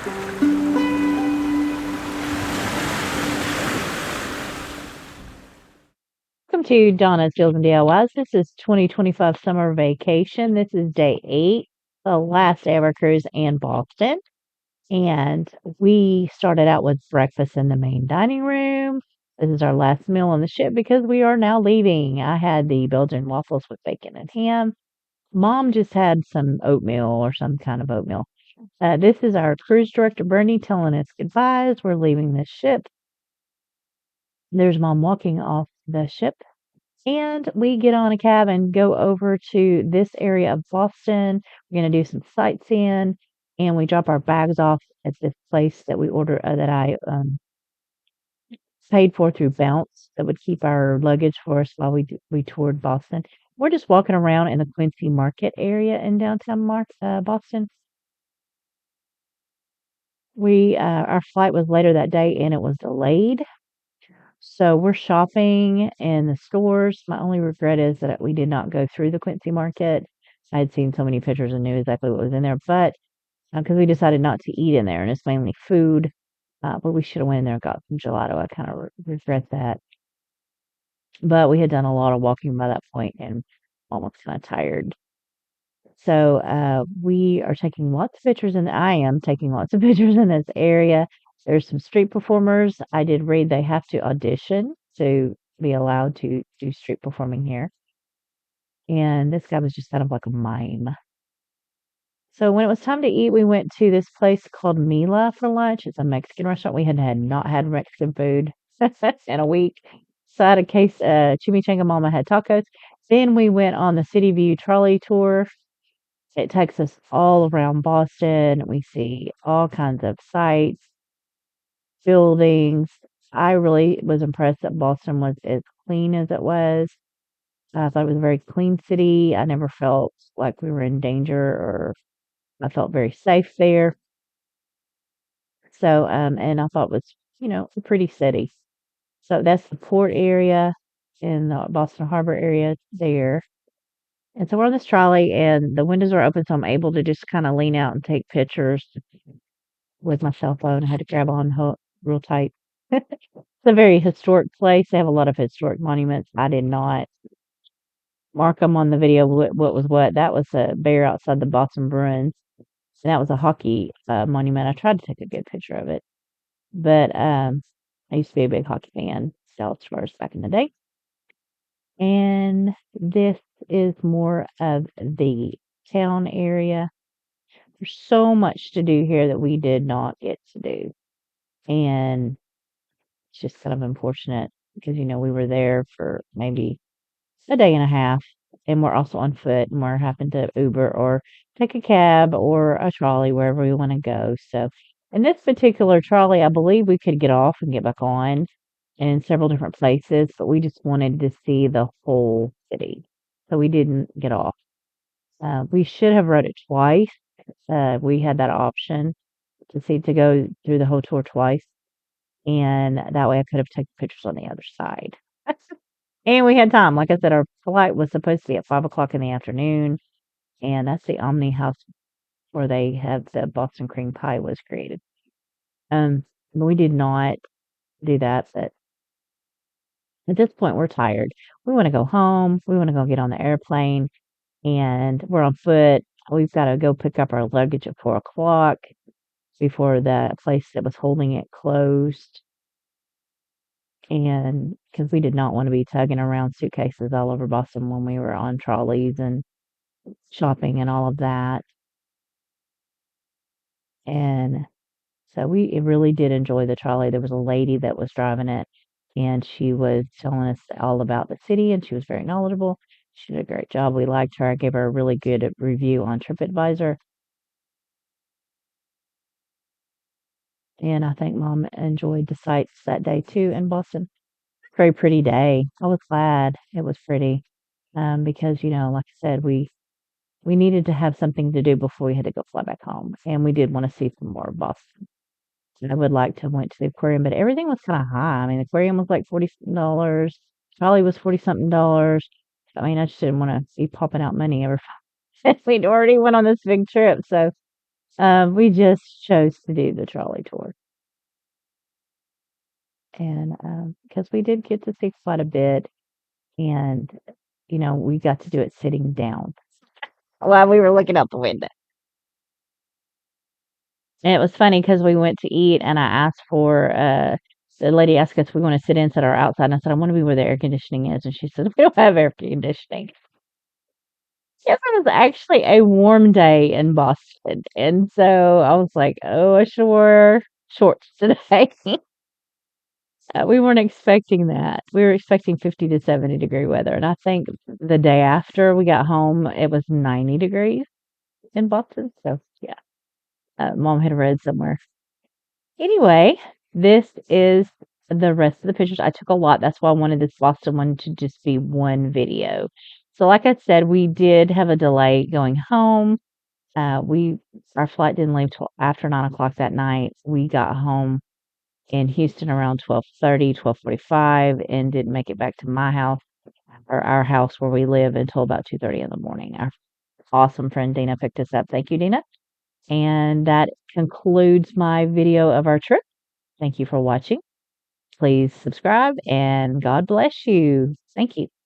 Welcome to Donna's Deals and DIYs. This is 2025 summer vacation. This is day 8, the last day of our cruise in Boston. And we started out with breakfast in the main dining room. This is our last meal on the ship because we are now leaving. I had the Belgian waffles with bacon and ham. Mom just had some oatmeal or some kind of oatmeal. This is our cruise director, Bernie, telling us goodbyes. We're leaving the ship. There's Mom walking off the ship. And we get on a cab and go over to this area of Boston. We're going to do some sightseeing, and we drop our bags off at this place that we order that I paid for through Bounce that would keep our luggage for us while we toured Boston. We're just walking around in the Quincy Market area in downtown Boston. Our flight was later that day and it was delayed. So we're shopping in the stores. My only regret is that we did not go through the Quincy Market. I had seen so many pictures and knew exactly what was in there, but because we decided not to eat in there, and it's mainly food, but we should have went in there and got some gelato. I kind of regret that. But we had done a lot of walking by that point and almost kind of tired. So we are taking lots of pictures, and I am taking lots of pictures in this area. There's some street performers. I did read they have to audition to be allowed to do street performing here. And this guy was just kind of like a mime. So when it was time to eat, we went to this place called Mila for lunch. It's a Mexican restaurant. We had not had Mexican food in a week. So I had a case chimichanga. Mama had tacos. Then we went on the CityView trolley tour. It takes us all around Boston. We see all kinds of sights, buildings. I really was impressed that Boston was as clean as it was. I thought it was a very clean city. I never felt like we were in danger, or I felt very safe there. So, and I thought it was, a pretty city. So that's the port area in the Boston Harbor area there. And so we're on this trolley and the windows are open, so I'm able to just kind of lean out and take pictures with my cell phone. I had to grab on real tight. It's a very historic place. They have a lot of historic monuments. I did not mark them on the video what was what. That was a bear outside the Boston Bruins. And that was a hockey monument. I tried to take a good picture of it. But I used to be a big hockey fan, Dallas Stars back in the day. And this is more of the town area. There's so much to do here that we did not get to do. And it's just kind of unfortunate because, we were there for maybe a day and a half and we're also on foot and we're having to Uber or take a cab or a trolley wherever we want to go. So in this particular trolley, I believe we could get off and get back on in several different places, but we just wanted to see the whole city. So we didn't get off. We should have rode it twice. We had that option to go through the whole tour twice. And that way I could have taken pictures on the other side. And we had time. Like I said, our flight was supposed to be at 5 o'clock in the afternoon. And that's the Omni House where they have the Boston cream pie was created. But we did not do that. But at this point, we're tired. We want to go home. We want to go get on the airplane. And we're on foot. We've got to go pick up our luggage at 4 o'clock before the place that was holding it closed. And because we did not want to be tugging around suitcases all over Boston when we were on trolleys and shopping and all of that. And so we really did enjoy the trolley. There was a lady that was driving it and she was telling us all about the city and she was very knowledgeable. She did a great job. We liked her. I gave her a really good review on TripAdvisor. And I think Mom enjoyed the sights that day too in Boston. Very pretty day. I was glad it was pretty because, like I said, we needed to have something to do before we had to go fly back home. And we did want to see some more of Boston. I would like to have went to the aquarium, but everything was kind of high. I mean, the aquarium was like $40. Trolley was $40-something. I mean, I just didn't want to be popping out money every We'd already went on this big trip, so We just chose to do the trolley tour, and because we did get to see quite a bit, and we got to do it sitting down while we were looking out the window. And it was funny because we went to eat, and I asked for the lady asked us if we want to sit inside or outside, and I said I want to be where the air conditioning is, and she said we don't have air conditioning. Yes, it was actually a warm day in Boston, and so I was like, oh, I should wear shorts today. We weren't expecting that. We were expecting 50 to 70-degree weather, and I think the day after we got home, it was 90 degrees in Boston. So yeah, Mom had read somewhere. Anyway, this is the rest of the pictures. I took a lot. That's why I wanted this Boston one to just be one video. So like I said, we did have a delay going home. We Our flight didn't leave till after 9 o'clock that night. We got home in Houston around 12:30, 12:45, and didn't make it back to my house or our house where we live until about 2:30 in the morning. Our awesome friend Dina picked us up. Thank you, Dina. And that concludes my video of our trip. Thank you for watching. Please subscribe and God bless you. Thank you.